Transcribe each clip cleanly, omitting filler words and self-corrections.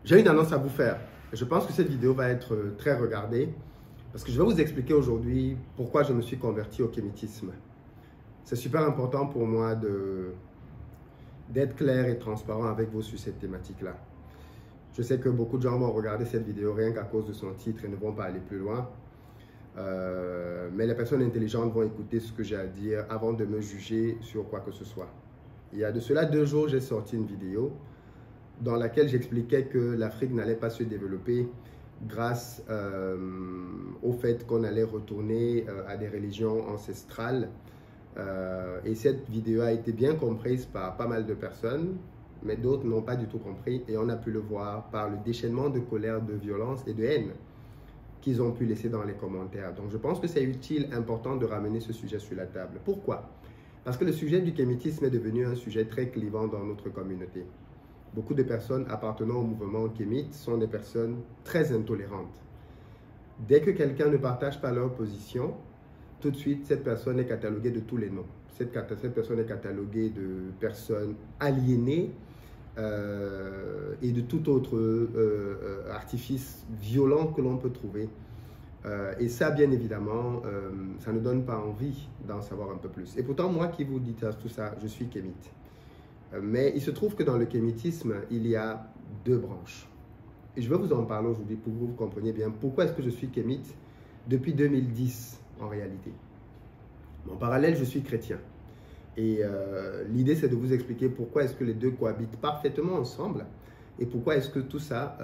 J'ai une annonce à vous faire. Je pense que cette vidéo va être très regardée parce que je vais vous expliquer aujourd'hui pourquoi je me suis converti au kémétisme. C'est super important pour moi d'être clair et transparent avec vous sur cette thématique-là. Je sais que beaucoup de gens vont regarder cette vidéo rien qu'à cause de son titre et ne vont pas aller plus loin. Mais les personnes intelligentes vont écouter ce que j'ai à dire avant de me juger sur quoi que ce soit. Il y a de cela 2 jours, j'ai sorti une vidéo dans laquelle j'expliquais que l'Afrique n'allait pas se développer grâce au fait qu'on allait retourner à des religions ancestrales. Et cette vidéo a été bien comprise par pas mal de personnes, mais d'autres n'ont pas du tout compris. Et on a pu le voir par le déchaînement de colère, de violence et de haine qu'ils ont pu laisser dans les commentaires. Donc je pense que c'est utile, important de ramener ce sujet sur la table. Pourquoi? Parce que le sujet du kémétisme est devenu un sujet très clivant dans notre communauté. Beaucoup de personnes appartenant au mouvement kémite sont des personnes très intolérantes. Dès que quelqu'un ne partage pas leur position, tout de suite, cette personne est cataloguée de tous les noms. Cette personne est cataloguée de personnes aliénées et de tout autre artifice violent que l'on peut trouver. Et ça, bien évidemment, ça ne donne pas envie d'en savoir un peu plus. Et pourtant, moi qui vous dis tout ça, je suis kémite. Mais il se trouve que dans le kémétisme, il y a 2 branches. Et je vais vous en parler aujourd'hui pour que vous compreniez bien pourquoi est-ce que je suis kémite depuis 2010 en réalité. En parallèle, je suis chrétien. Et l'idée, c'est de vous expliquer pourquoi est-ce que les deux cohabitent parfaitement ensemble et pourquoi est-ce que tout ça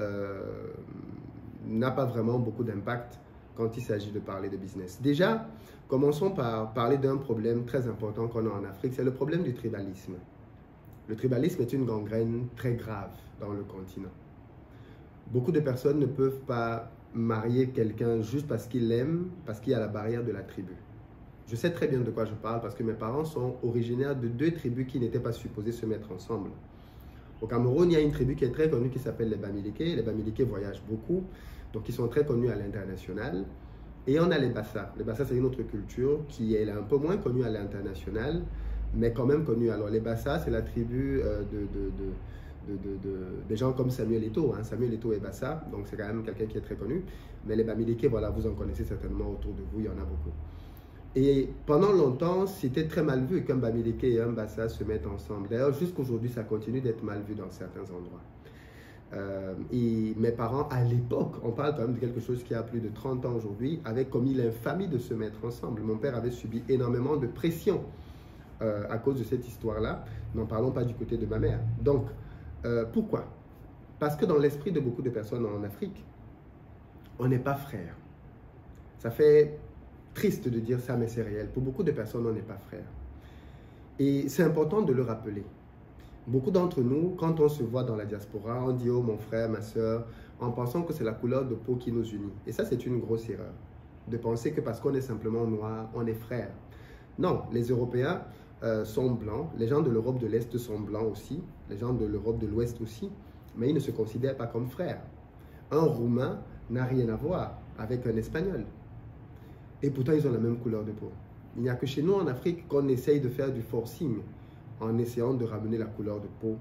n'a pas vraiment beaucoup d'impact quand il s'agit de parler de business. Déjà, commençons par parler d'un problème très important qu'on a en Afrique, c'est le problème du tribalisme. Le tribalisme est une gangrène très grave dans le continent. Beaucoup de personnes ne peuvent pas marier quelqu'un juste parce qu'ils l'aiment, parce qu'il y a la barrière de la tribu. Je sais très bien de quoi je parle parce que mes parents sont originaires de 2 tribus qui n'étaient pas supposées se mettre ensemble. Au Cameroun, il y a une tribu qui est très connue qui s'appelle les Bamileke. Les Bamileke voyagent beaucoup, donc ils sont très connus à l'international. Et on a les Bassa. Les Bassa, c'est une autre culture qui est un peu moins connue à l'international, mais quand même connue. Alors les Bassa, c'est la tribu des gens comme Samuel Eto'o. Samuel Eto'o est Bassa, donc c'est quand même quelqu'un qui est très connu. Mais les Bamileke, voilà, vous en connaissez certainement autour de vous, il y en a beaucoup. Et pendant longtemps, c'était très mal vu qu'un Bamileke et un Bassa se mettent ensemble. D'ailleurs, jusqu'aujourd'hui, ça continue d'être mal vu dans certains endroits. Et mes parents, à l'époque, on parle quand même de quelque chose qui a plus de 30 ans aujourd'hui, avaient commis l'infamie de se mettre ensemble. Mon père avait subi énormément de pression à cause de cette histoire-là. N'en parlons pas du côté de ma mère. Donc, pourquoi? Parce que dans l'esprit de beaucoup de personnes en Afrique, on n'est pas frères. Ça fait triste de dire ça, mais c'est réel. Pour beaucoup de personnes, on n'est pas frères. Et c'est important de le rappeler. Beaucoup d'entre nous, quand on se voit dans la diaspora, on dit « Oh, mon frère, ma soeur », en pensant que c'est la couleur de peau qui nous unit. Et ça, c'est une grosse erreur. De penser que parce qu'on est simplement noir, on est frères. Non, les Européens sont blancs, les gens de l'Europe de l'Est sont blancs aussi, les gens de l'Europe de l'Ouest aussi, mais ils ne se considèrent pas comme frères. Un Roumain n'a rien à voir avec un Espagnol. Et pourtant, ils ont la même couleur de peau. Il n'y a que chez nous en Afrique qu'on essaye de faire du forcing en essayant de ramener la couleur de peau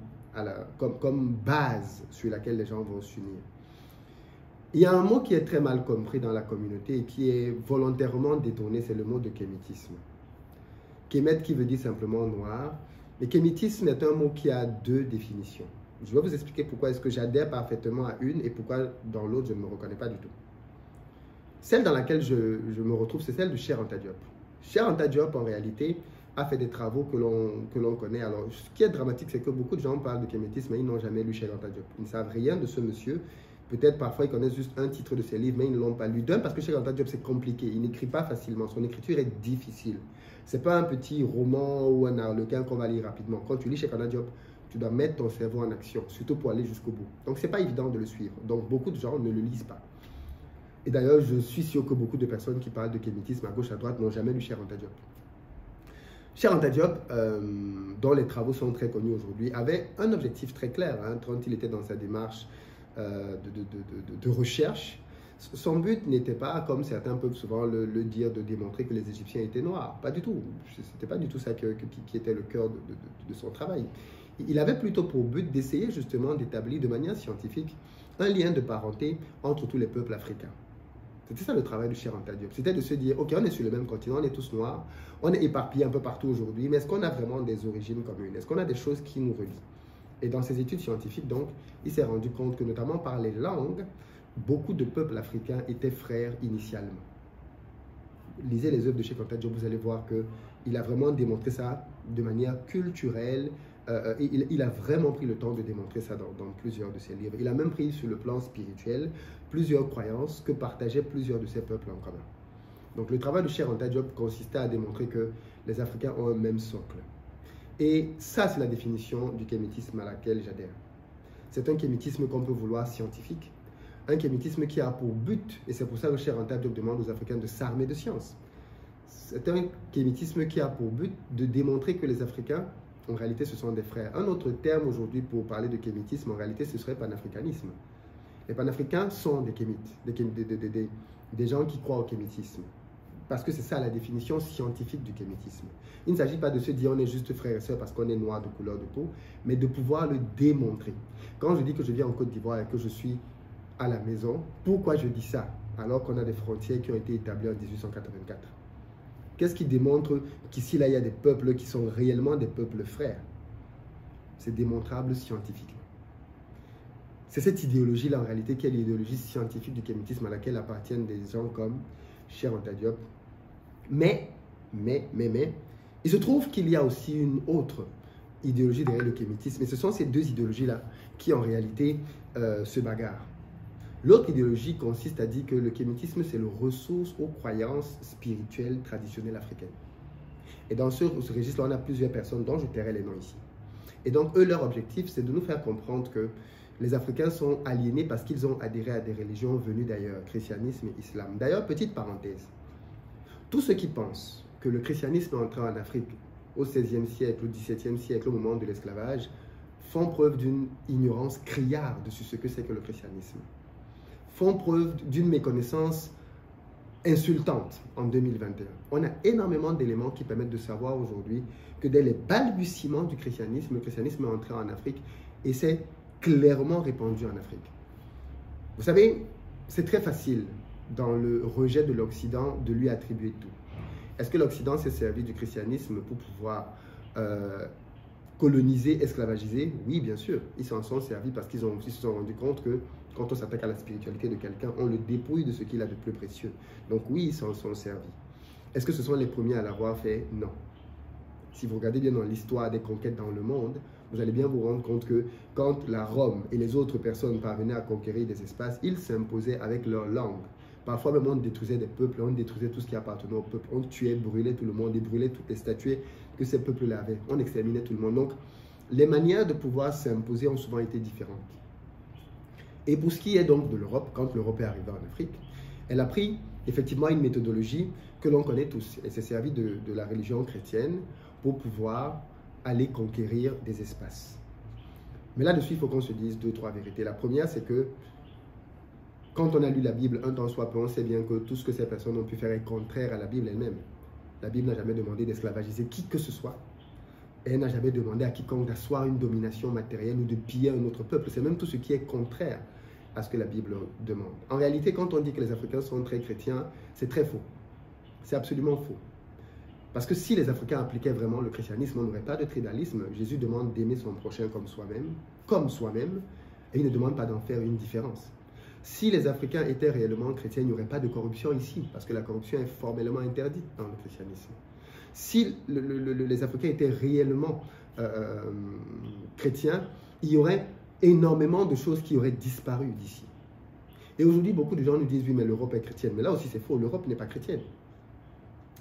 comme base sur laquelle les gens vont s'unir. Il y a un mot qui est très mal compris dans la communauté et qui est volontairement détourné, c'est le mot de kémétisme. Kémet qui veut dire simplement noir. Mais kémétisme est un mot qui a 2 définitions. Je vais vous expliquer pourquoi est-ce que j'adhère parfaitement à une et pourquoi dans l'autre je ne me reconnais pas du tout. Celle dans laquelle je me retrouve, c'est celle de Cheikh Anta Diop. Cheikh Anta Diop, en réalité, a fait des travaux que l'on connaît. Alors, ce qui est dramatique, c'est que beaucoup de gens parlent de kémétisme, mais ils n'ont jamais lu Cheikh Anta Diop. Ils ne savent rien de ce monsieur. Peut-être parfois, ils connaissent juste un titre de ses livres, mais ils ne l'ont pas lu. D'un, parce que Cheikh Anta Diop, c'est compliqué. Il n'écrit pas facilement. Son écriture est difficile. Ce n'est pas un petit roman ou un arlequin qu'on va lire rapidement. Quand tu lis Cheikh Anta Diop, tu dois mettre ton cerveau en action, surtout pour aller jusqu'au bout. Donc, ce n'est pas évident de le suivre. Donc, beaucoup de gens ne le lisent pas. Et d'ailleurs, je suis sûr que beaucoup de personnes qui parlent de kémétisme à gauche, à droite, n'ont jamais lu Cheikh Anta Diop. Cheikh Anta Diop, dont les travaux sont très connus aujourd'hui, avait un objectif très clair quand il était dans sa démarche de recherche. Son but n'était pas, comme certains peuvent souvent le dire, de démontrer que les Égyptiens étaient noirs. Pas du tout. Ce n'était pas du tout ça qui était le cœur de son travail. Il avait plutôt pour but d'essayer justement d'établir de manière scientifique un lien de parenté entre tous les peuples africains. C'était ça le travail de Cheikh Anta Diop. C'était de se dire, ok, on est sur le même continent, on est tous noirs, on est éparpillés un peu partout aujourd'hui, mais est-ce qu'on a vraiment des origines communes? Est-ce qu'on a des choses qui nous relient? Et dans ses études scientifiques, donc, il s'est rendu compte que notamment par les langues, beaucoup de peuples africains étaient frères initialement. Lisez les œuvres de Cheikh Anta Diop, vous allez voir qu'il a vraiment démontré ça de manière culturelle. Il a vraiment pris le temps de démontrer ça dans plusieurs de ses livres. Il a même pris sur le plan spirituel plusieurs croyances que partageaient plusieurs de ces peuples en commun. Donc le travail de Cheikh Anta Diop consistait à démontrer que les Africains ont un même socle. Et ça, c'est la définition du kémétisme à laquelle j'adhère. C'est un kémétisme qu'on peut vouloir scientifique, un kémétisme qui a pour but, et c'est pour ça que Cheikh Anta Diop demande aux Africains de s'armer de science. C'est un kémétisme qui a pour but de démontrer que les Africains, en réalité, ce sont des frères. Un autre terme aujourd'hui pour parler de kémétisme, en réalité, ce serait panafricanisme. Les panafricains sont des kémites, des gens qui croient au kémétisme. Parce que c'est ça la définition scientifique du kémétisme. Il ne s'agit pas de se dire on est juste frères et sœurs parce qu'on est noir de couleur de peau, mais de pouvoir le démontrer. Quand je dis que je vis en Côte d'Ivoire et que je suis à la maison, pourquoi je dis ça alors qu'on a des frontières qui ont été établies en 1884? Qu'est-ce qui démontre qu'ici, là, il y a des peuples qui sont réellement des peuples frères? C'est démontrable scientifiquement. C'est cette idéologie-là, en réalité, qui est l'idéologie scientifique du kémétisme à laquelle appartiennent des gens comme Cheikh Anta Diop. Mais, il se trouve qu'il y a aussi une autre idéologie derrière le kémétisme. Et ce sont ces deux idéologies-là qui, en réalité, se bagarrent. L'autre idéologie consiste à dire que le kémétisme, c'est le ressource aux croyances spirituelles traditionnelles africaines. Et dans ce registre-là, on a plusieurs personnes dont je tairai les noms ici. Et donc, eux, leur objectif, c'est de nous faire comprendre que les Africains sont aliénés parce qu'ils ont adhéré à des religions venues d'ailleurs, christianisme et islam. D'ailleurs, petite parenthèse, tous ceux qui pensent que le christianisme est entré en Afrique au XVIe siècle, au XVIIe siècle, au moment de l'esclavage, font preuve d'une ignorance criarde sur ce que c'est que le christianisme. Font preuve d'une méconnaissance insultante en 2021. On a énormément d'éléments qui permettent de savoir aujourd'hui que dès les balbutiements du christianisme, le christianisme est entré en Afrique et s'est clairement répandu en Afrique. Vous savez, c'est très facile dans le rejet de l'Occident de lui attribuer tout. Est-ce que l'Occident s'est servi du christianisme pour pouvoir coloniser, esclavagiser? Oui, bien sûr. Ils s'en sont servis parce qu'ils se sont rendus compte que quand on s'attaque à la spiritualité de quelqu'un, on le dépouille de ce qu'il a de plus précieux. Donc oui, ils s'en sont servis. Est-ce que ce sont les premiers à l'avoir fait? Non. Si vous regardez bien dans l'histoire des conquêtes dans le monde, vous allez bien vous rendre compte que quand la Rome et les autres personnes parvenaient à conquérir des espaces, ils s'imposaient avec leur langue. Parfois même on détruisait des peuples, on détruisait tout ce qui appartenait au peuple, on tuait, brûlait tout le monde, et brûlait toutes les statues que ces peuples-là avaient. On exterminait tout le monde. Donc les manières de pouvoir s'imposer ont souvent été différentes. Et pour ce qui est donc de l'Europe, quand l'Europe est arrivée en Afrique, elle a pris effectivement une méthodologie que l'on connaît tous. Elle s'est servie de la religion chrétienne pour pouvoir aller conquérir des espaces. Mais là-dessus, il faut qu'on se dise deux, trois vérités. La première, c'est que quand on a lu la Bible un temps soit peu, on sait bien que tout ce que ces personnes ont pu faire est contraire à la Bible elle-même. La Bible n'a jamais demandé d'esclavagiser qui que ce soit. Elle n'a jamais demandé à quiconque d'asseoir une domination matérielle ou de piller un autre peuple. C'est même tout ce qui est contraire à ce que la Bible demande. En réalité, quand on dit que les Africains sont très chrétiens, c'est très faux. C'est absolument faux. Parce que si les Africains appliquaient vraiment le christianisme, on n'aurait pas de tribalisme. Jésus demande d'aimer son prochain comme soi-même, et il ne demande pas d'en faire une différence. Si les Africains étaient réellement chrétiens, il n'y aurait pas de corruption ici, parce que la corruption est formellement interdite dans le christianisme. Si les Africains étaient réellement chrétiens, il y aurait énormément de choses qui auraient disparu d'ici. Et aujourd'hui, beaucoup de gens nous disent, oui, mais l'Europe est chrétienne. Mais là aussi, c'est faux. L'Europe n'est pas chrétienne.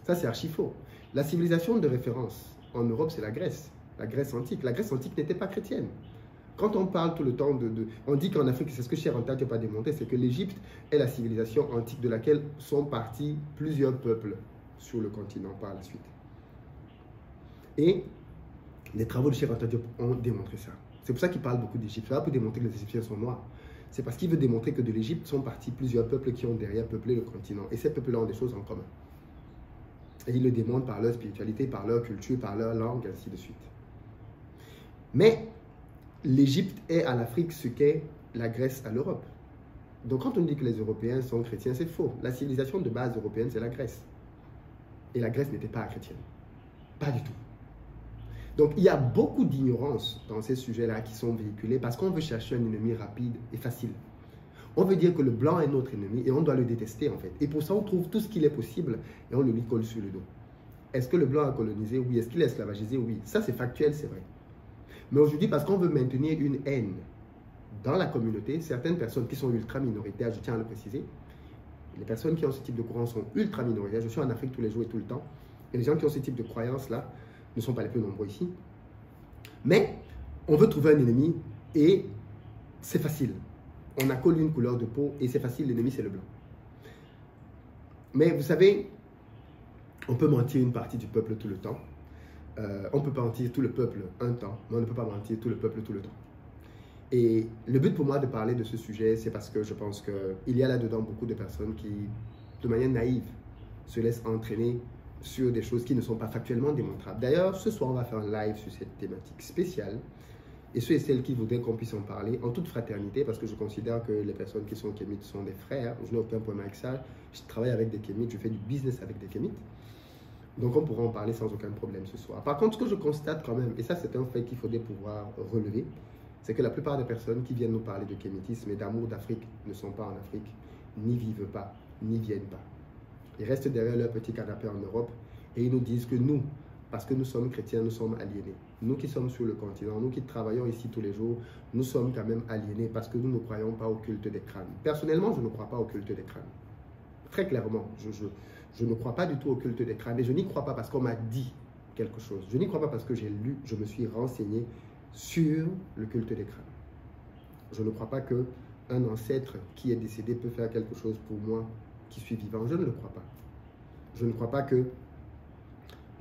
Ça, c'est archi faux. La civilisation de référence en Europe, c'est la Grèce antique. La Grèce antique n'était pas chrétienne. Quand on parle tout le temps on dit qu'en Afrique, c'est ce que Cheikh Anta Diop a démontré, c'est que l'Égypte est la civilisation antique de laquelle sont partis plusieurs peuples sur le continent par la suite. Et les travaux de Cheikh Anta Diop ont démontré ça. C'est pour ça qu'il parle beaucoup d'Égypte. C'est pas pour démontrer que les Égyptiens sont noirs. C'est parce qu'il veut démontrer que de l'Égypte sont partis plusieurs peuples qui ont derrière peuplé le continent. Et ces peuples-là ont des choses en commun. Et ils le démontrent par leur spiritualité, par leur culture, par leur langue, ainsi de suite. Mais l'Égypte est à l'Afrique ce qu'est la Grèce à l'Europe. Donc quand on dit que les Européens sont chrétiens, c'est faux. La civilisation de base européenne, c'est la Grèce. Et la Grèce n'était pas chrétienne. Pas du tout. Donc il y a beaucoup d'ignorance dans ces sujets-là qui sont véhiculés parce qu'on veut chercher un ennemi rapide et facile. On veut dire que le blanc est notre ennemi et on doit le détester en fait. Et pour ça, on trouve tout ce qu'il est possible et on le lui colle sur le dos. Est-ce que le blanc a colonisé? Oui. Est-ce qu'il a esclavagisé? Oui. Ça, c'est factuel, c'est vrai. Mais aujourd'hui, parce qu'on veut maintenir une haine dans la communauté, certaines personnes qui sont ultra minoritaires, je tiens à le préciser, les personnes qui ont ce type de courant sont ultra minoritaires. Je suis en Afrique tous les jours et tout le temps. Et les gens qui ont ce type de croyances-là ne sont pas les plus nombreux ici. Mais on veut trouver un ennemi et c'est facile. On a collé une couleur de peau et c'est facile, l'ennemi c'est le blanc. Mais vous savez, on peut mentir une partie du peuple tout le temps. On peut mentir tout le peuple un temps, mais on ne peut pas mentir tout le peuple tout le temps. Et le but pour moi de parler de ce sujet, c'est parce que je pense qu'il y a là-dedans beaucoup de personnes qui, de manière naïve, se laissent entraîner sur des choses qui ne sont pas factuellement démontrables. D'ailleurs, ce soir, on va faire un live sur cette thématique spéciale. Et ceux et celles qui voudraient qu'on puisse en parler en toute fraternité, parce que je considère que les personnes qui sont kémites sont des frères. Je n'ai aucun problème avec ça. Je travaille avec des kémites, je fais du business avec des kémites. Donc on pourra en parler sans aucun problème ce soir. Par contre, ce que je constate quand même, et ça c'est un fait qu'il faudrait pouvoir relever, c'est que la plupart des personnes qui viennent nous parler de kémitisme et d'amour d'Afrique ne sont pas en Afrique, n'y vivent pas, n'y viennent pas. Ils restent derrière leur petit canapé en Europe et ils nous disent que nous, parce que nous sommes chrétiens, nous sommes aliénés. Nous qui sommes sur le continent, nous qui travaillons ici tous les jours, nous sommes quand même aliénés parce que nous ne croyons pas au culte des crânes. Personnellement, je ne crois pas au culte des crânes. Très clairement, je ne crois pas du tout au culte des crânes et je n'y crois pas parce qu'on m'a dit quelque chose. Je n'y crois pas parce que j'ai lu, je me suis renseigné sur le culte des crânes. Je ne crois pas qu'un ancêtre qui est décédé peut faire quelque chose pour moi qui suis vivant. Je ne le crois pas. Je ne crois pas que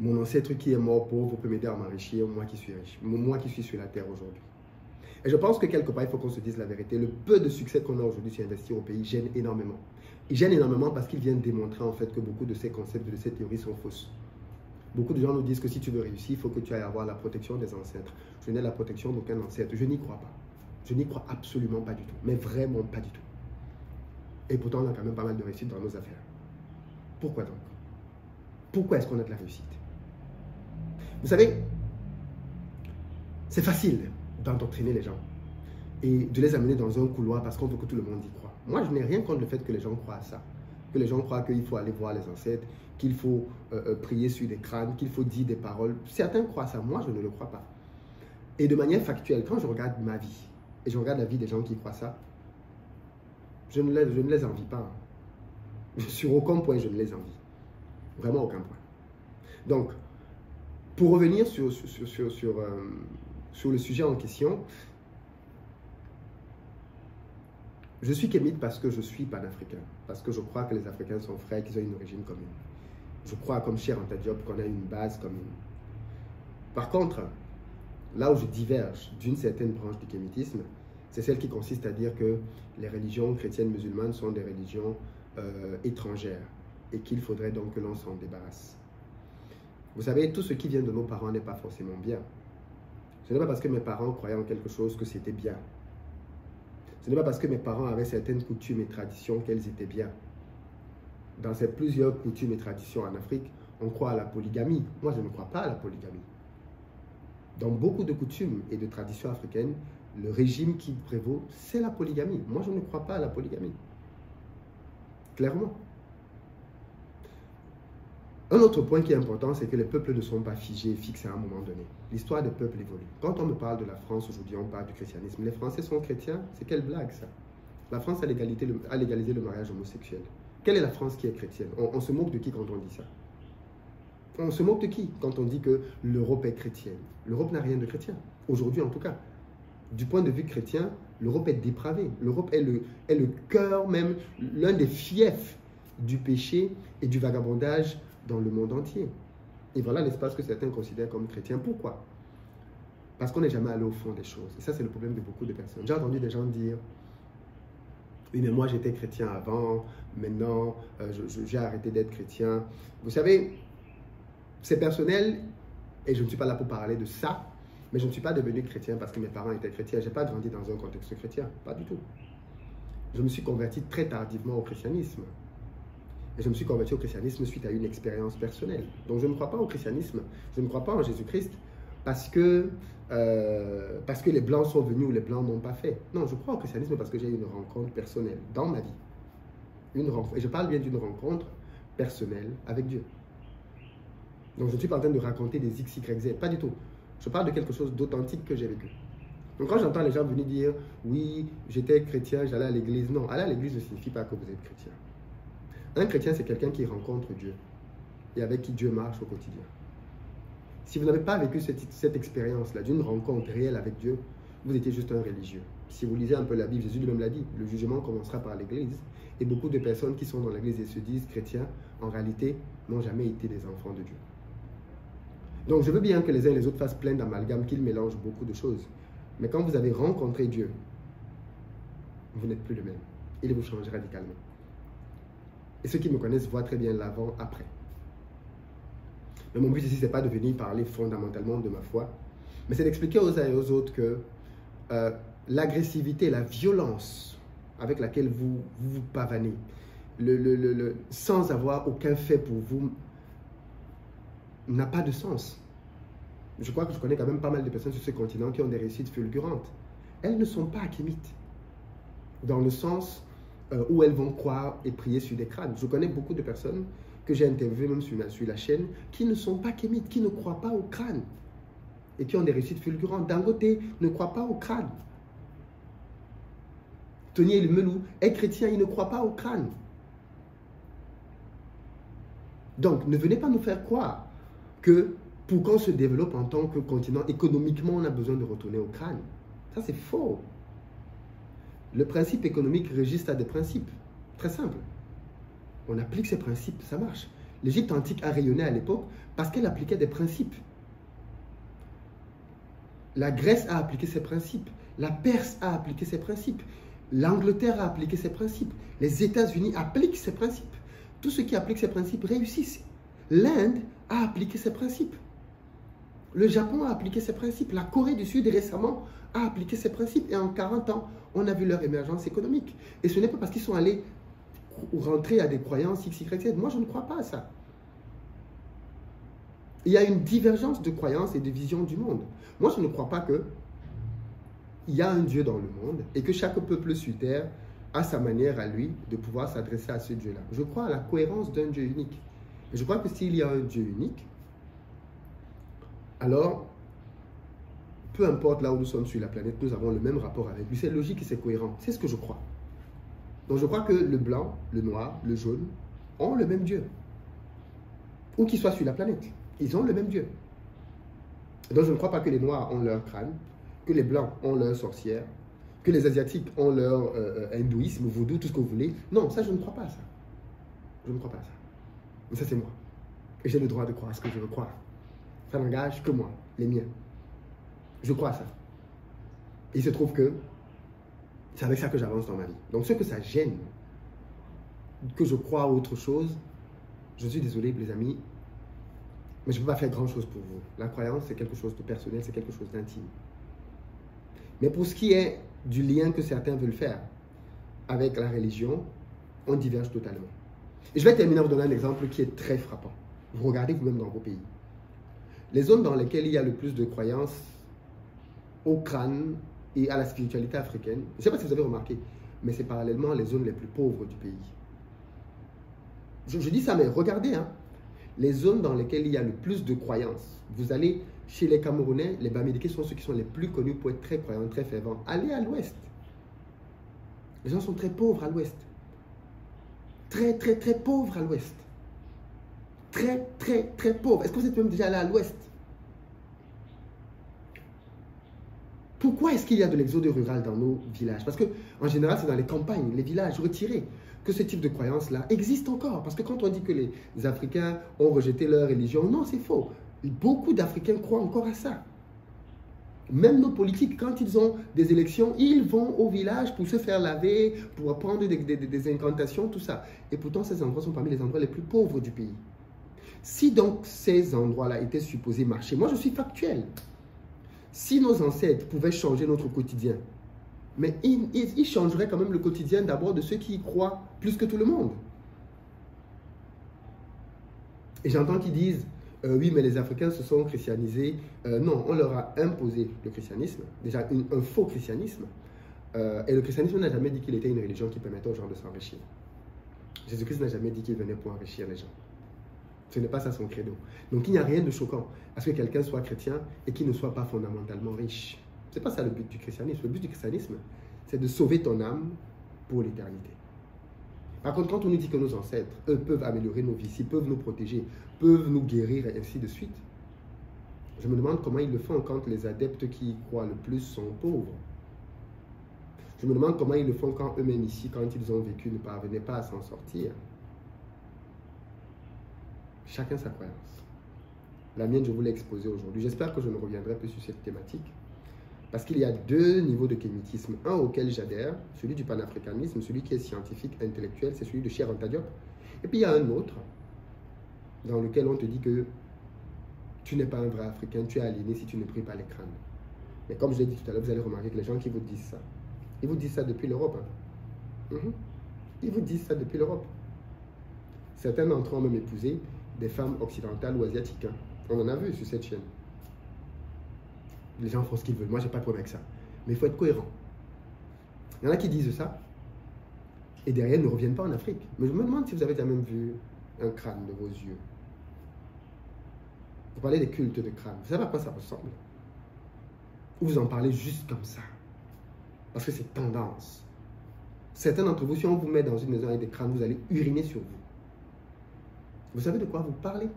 mon ancêtre qui est mort pauvre peut m'aider à m'enrichir, moi qui suis riche, moi qui suis sur la terre aujourd'hui. Et je pense que quelque part, il faut qu'on se dise la vérité. Le peu de succès qu'on a aujourd'hui sur investir au pays gêne énormément. Il gêne énormément parce qu'il vient démontrer en fait que beaucoup de ces concepts, de ces théories sont fausses. Beaucoup de gens nous disent que si tu veux réussir, il faut que tu ailles avoir la protection des ancêtres. Je n'ai la protection d'aucun ancêtre. Je n'y crois pas. Je n'y crois absolument pas du tout. Mais vraiment pas du tout. Et pourtant, on a quand même pas mal de réussite dans nos affaires. Pourquoi donc? Pourquoi est-ce qu'on a de la réussite? Vous savez, c'est facile d'endoctriner les gens et de les amener dans un couloir parce qu'on veut que tout le monde y croit. Moi, je n'ai rien contre le fait que les gens croient à ça. Que les gens croient qu'il faut aller voir les ancêtres, qu'il faut prier sur des crânes, qu'il faut dire des paroles. Certains croient ça, moi je ne le crois pas. Et de manière factuelle, quand je regarde ma vie et je regarde la vie des gens qui croient ça, je ne les envie pas. Sur aucun point, je ne les envie. Vraiment aucun point. Donc, pour revenir sur le sujet en question, je suis kémite parce que je suis panafricain, parce que je crois que les Africains sont frères, qu'ils ont une origine commune. Je crois, comme Cheikh Anta Diop, qu'on a une base commune. Par contre, là où je diverge d'une certaine branche du kémitisme, c'est celle qui consiste à dire que les religions chrétiennes musulmanes sont des religions étrangères et qu'il faudrait donc que l'on s'en débarrasse. Vous savez, tout ce qui vient de nos parents n'est pas forcément bien. Ce n'est pas parce que mes parents croyaient en quelque chose que c'était bien. Ce n'est pas parce que mes parents avaient certaines coutumes et traditions qu'elles étaient bien. Dans ces plusieurs coutumes et traditions en Afrique, on croit à la polygamie. Moi, je ne crois pas à la polygamie. Dans beaucoup de coutumes et de traditions africaines, le régime qui prévaut, c'est la polygamie. Moi, je ne crois pas à la polygamie. Clairement. Un autre point qui est important, c'est que les peuples ne sont pas figés et fixés à un moment donné. L'histoire des peuples évolue. Quand on me parle de la France aujourd'hui, on parle du christianisme. Les Français sont chrétiens? C'est quelle blague ça? La France a légalisé le mariage homosexuel. Quelle est la France qui est chrétienne? On se moque de qui quand on dit ça? On se moque de qui quand on dit que l'Europe est chrétienne? L'Europe n'a rien de chrétien. Aujourd'hui en tout cas. Du point de vue chrétien, l'Europe est dépravée. L'Europe est le cœur même, l'un des fiefs du péché et du vagabondage dans le monde entier. Et voilà l'espace que certains considèrent comme chrétien. Pourquoi? Parce qu'on n'est jamais allé au fond des choses. Et ça, c'est le problème de beaucoup de personnes. J'ai entendu des gens dire « Oui, mais moi, j'étais chrétien avant, maintenant, j'ai arrêté d'être chrétien. » Vous savez, c'est personnel, et je ne suis pas là pour parler de ça, Mais je ne suis pas devenu chrétien parce que mes parents étaient chrétiens. Je n'ai pas grandi dans un contexte chrétien, pas du tout. Je me suis converti très tardivement au christianisme. Et je me suis converti au christianisme suite à une expérience personnelle. Donc je ne crois pas au christianisme, je ne crois pas en Jésus-Christ parce que les Blancs sont venus ou les Blancs n'ont pas fait. Non, je crois au christianisme parce que j'ai eu une rencontre personnelle dans ma vie. Une rencontre, et je parle bien d'une rencontre personnelle avec Dieu. Donc je ne suis pas en train de raconter des X, Y, Z, pas du tout. Je parle de quelque chose d'authentique que j'ai vécu. Donc quand j'entends les gens venir dire « Oui, j'étais chrétien, j'allais à l'église », non, aller à l'église ne signifie pas que vous êtes chrétien. Un chrétien, c'est quelqu'un qui rencontre Dieu et avec qui Dieu marche au quotidien. Si vous n'avez pas vécu cette expérience-là d'une rencontre réelle avec Dieu, vous étiez juste un religieux. Si vous lisez un peu la Bible, Jésus lui-même l'a dit, le jugement commencera par l'église. Et beaucoup de personnes qui sont dans l'église et se disent chrétiens, en réalité, n'ont jamais été des enfants de Dieu. Donc je veux bien que les uns et les autres fassent plein d'amalgames, qu'ils mélangent beaucoup de choses. Mais quand vous avez rencontré Dieu, vous n'êtes plus le même. Il vous change radicalement. Et ceux qui me connaissent voient très bien l'avant-après. Mais mon but ici, ce n'est pas de venir parler fondamentalement de ma foi, mais c'est d'expliquer aux uns et aux autres que l'agressivité, la violence avec laquelle vous pavanez, sans avoir aucun fait pour vous, n'a pas de sens. Je crois que je connais quand même pas mal de personnes sur ce continent qui ont des réussites fulgurantes. Elles ne sont pas achémites, dans le sens où elles vont croire et prier sur des crânes. Je connais beaucoup de personnes que j'ai interviewées même sur la chaîne qui ne sont pas kémites, qui ne croient pas au crâne et qui ont des réussites fulgurantes. Dangote ne croit pas au crâne. Tony Elumelu est chrétien, il ne croit pas au crâne. Donc, ne venez pas nous faire croire que pour qu'on se développe en tant que continent, économiquement, on a besoin de retourner au crâne. Ça, c'est faux. Le principe économique résiste à des principes. Très simple. On applique ces principes, ça marche. L'Égypte antique a rayonné à l'époque parce qu'elle appliquait des principes. La Grèce a appliqué ses principes. La Perse a appliqué ses principes. L'Angleterre a appliqué ses principes. Les États-Unis appliquent ces principes. Tous ceux qui appliquent ces principes réussissent. L'Inde a appliqué ses principes. Le Japon a appliqué ses principes. La Corée du Sud récemment a appliqué ses principes. Et en 40 ans, on a vu leur émergence économique. Et ce n'est pas parce qu'ils sont allés rentrer à des croyances X, Y, Z. Moi, je ne crois pas à ça. Il y a une divergence de croyances et de visions du monde. Moi, je ne crois pas qu'il y a un Dieu dans le monde et que chaque peuple sur terre a sa manière à lui de pouvoir s'adresser à ce Dieu-là. Je crois à la cohérence d'un Dieu unique. Et je crois que s'il y a un Dieu unique, alors, peu importe là où nous sommes sur la planète, nous avons le même rapport avec lui. C'est logique et c'est cohérent. C'est ce que je crois. Donc je crois que le blanc, le noir, le jaune ont le même Dieu. Où qu'ils soient sur la planète, ils ont le même Dieu. Donc je ne crois pas que les noirs ont leur crâne, que les blancs ont leur sorcière, que les asiatiques ont leur hindouisme, vaudou, tout ce que vous voulez. Non, ça je ne crois pas à ça. Je ne crois pas à ça. Mais ça c'est moi. Et j'ai le droit de croire à ce que je veux croire. Ça n'engage que moi, les miens. Je crois à ça. Et il se trouve que c'est avec ça que j'avance dans ma vie. Donc ce que ça gêne, que je crois à autre chose, je suis désolé les amis, mais je ne peux pas faire grand chose pour vous. La croyance c'est quelque chose de personnel, c'est quelque chose d'intime. Mais pour ce qui est du lien que certains veulent faire avec la religion, on diverge totalement. Et je vais terminer en vous donnant un exemple qui est très frappant. Vous regardez vous-même dans vos pays. Les zones dans lesquelles il y a le plus de croyances au crâne et à la spiritualité africaine, je ne sais pas si vous avez remarqué, mais c'est parallèlement les zones les plus pauvres du pays. Je dis ça, mais regardez, hein, les zones dans lesquelles il y a le plus de croyances. Vous allez chez les Camerounais, les Bamileke sont ceux qui sont les plus connus pour être très croyants, très fervents. Allez à l'ouest. Les gens sont très pauvres à l'ouest. Très, très, très pauvres à l'ouest. Très, très, très pauvres. Est-ce que vous êtes même déjà allé à l'ouest? Pourquoi est-ce qu'il y a de l'exode rural dans nos villages? Parce qu'en général, c'est dans les campagnes, les villages retirés, que ce type de croyance-là existe encore. Parce que quand on dit que les Africains ont rejeté leur religion, non, c'est faux. Beaucoup d'Africains croient encore à ça. Même nos politiques, quand ils ont des élections, ils vont au village pour se faire laver, pour apprendre des incantations, tout ça. Et pourtant, ces endroits sont parmi les endroits les plus pauvres du pays. Si donc ces endroits-là étaient supposés marcher, moi je suis factuel. Si nos ancêtres pouvaient changer notre quotidien, mais ils changeraient quand même le quotidien d'abord de ceux qui y croient plus que tout le monde. Et j'entends qu'ils disent, oui, mais les Africains se sont christianisés. Non, on leur a imposé le christianisme, déjà un faux christianisme. Et le christianisme n'a jamais dit qu'il était une religion qui permettait aux gens de s'enrichir. Jésus-Christ n'a jamais dit qu'il venait pour enrichir les gens. Ce n'est pas ça son credo. Donc il n'y a rien de choquant à ce que quelqu'un soit chrétien et qu'il ne soit pas fondamentalement riche. Ce n'est pas ça le but du christianisme. Le but du christianisme, c'est de sauver ton âme pour l'éternité. Par contre, quand on nous dit que nos ancêtres, eux, peuvent améliorer nos vies, ils peuvent nous protéger, peuvent nous guérir et ainsi de suite, je me demande comment ils le font quand les adeptes qui y croient le plus sont pauvres. Je me demande comment ils le font quand eux-mêmes ici, quand ils ont vécu, ne parvenaient pas à s'en sortir. Chacun sa croyance. La mienne, je vous l'ai exposée aujourd'hui. J'espère que je ne reviendrai plus sur cette thématique. Parce qu'il y a deux niveaux de kémitisme. Un auquel j'adhère, celui du panafricanisme, celui qui est scientifique, intellectuel, c'est celui de Cheikh Anta Diop. Et puis il y a un autre, dans lequel on te dit que tu n'es pas un vrai Africain, tu es aliéné si tu ne pries pas les crânes. Mais comme je l'ai dit tout à l'heure, vous allez remarquer que les gens qui vous disent ça, ils vous disent ça depuis l'Europe. Hein. Ils vous disent ça depuis l'Europe. Certains d'entre eux ont même épousé des femmes occidentales ou asiatiques. Hein. On en a vu sur cette chaîne. Les gens font ce qu'ils veulent. Moi, je n'ai pas de problème avec ça. Mais il faut être cohérent. Il y en a qui disent ça et derrière ne reviennent pas en Afrique. Mais je me demande si vous avez déjà même vu un crâne de vos yeux. Vous parlez des cultes de crâne. Vous savez à quoi ça ressemble? Ou vous en parlez juste comme ça? Parce que c'est tendance. Certains d'entre vous, si on vous met dans une maison avec des crânes, vous allez uriner sur vous. Vous savez de quoi vous parlez?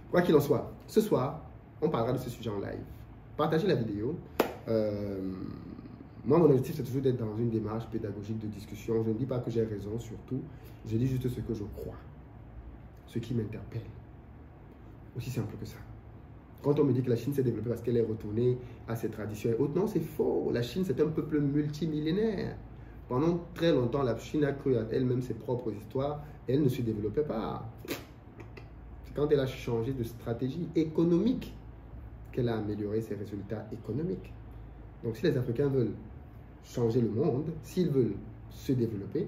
Quoi qu'il en soit, ce soir, on parlera de ce sujet en live. Partagez la vidéo. Moi, mon objectif, c'est toujours d'être dans une démarche pédagogique de discussion. Je ne dis pas que j'ai raison, surtout. Je dis juste ce que je crois. Ce qui m'interpelle. Aussi simple que ça. Quand on me dit que la Chine s'est développée parce qu'elle est retournée à ses traditions et autres, non, c'est faux. La Chine, c'est un peuple multimillénaire. Pendant très longtemps, la Chine a cru à elle-même ses propres histoires. Et elle ne se développait pas. C'est quand elle a changé de stratégie économique qu'elle a amélioré ses résultats économiques. Donc si les Africains veulent changer le monde, s'ils veulent se développer,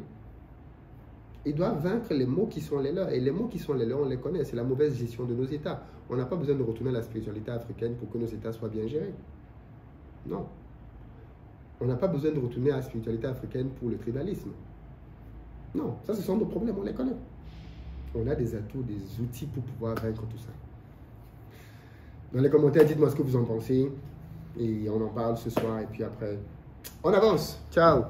ils doivent vaincre les maux qui sont les leurs. Et les maux qui sont les leurs, on les connaît. C'est la mauvaise gestion de nos États. On n'a pas besoin de retourner à la spiritualité africaine pour que nos États soient bien gérés. Non. On n'a pas besoin de retourner à la spiritualité africaine pour le tribalisme. Non, ça ce sont nos problèmes, on les connaît. On a des atouts, des outils pour pouvoir vaincre tout ça. Dans les commentaires, dites-moi ce que vous en pensez. Et on en parle ce soir. Et puis après, on avance. Ciao.